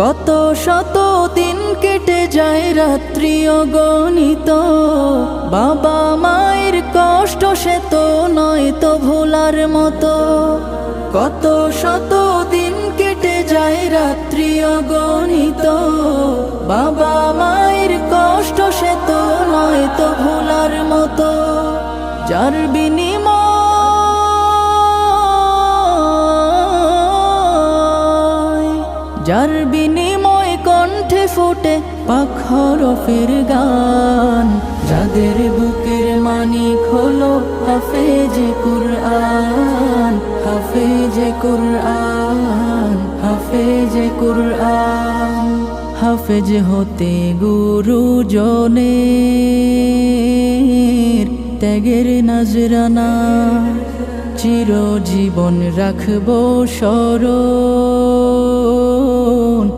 কত শত দিন কেটে যায় রাত্রি অগণিত, বাবা মায়ের কষ্ট সে তো নয় তো ভোলার মতো। কত শত দিন কেটে যায় রাত্রি অগণিত, বাবা মায়ের কষ্ট সে তো নয় তো ভোলার মতো। যার বিনিময় কণ্ঠে ফোটে পাক হরফের গান, যাদের বুকের মানিক হলো হাফেজে কুরআন, হাফেজে কুরআন, হাফেজে কুরআন। হাফেজ হতে গুরুজনের ত্যাগের নজরানা চিরজীবন রাখবো স্মরণ।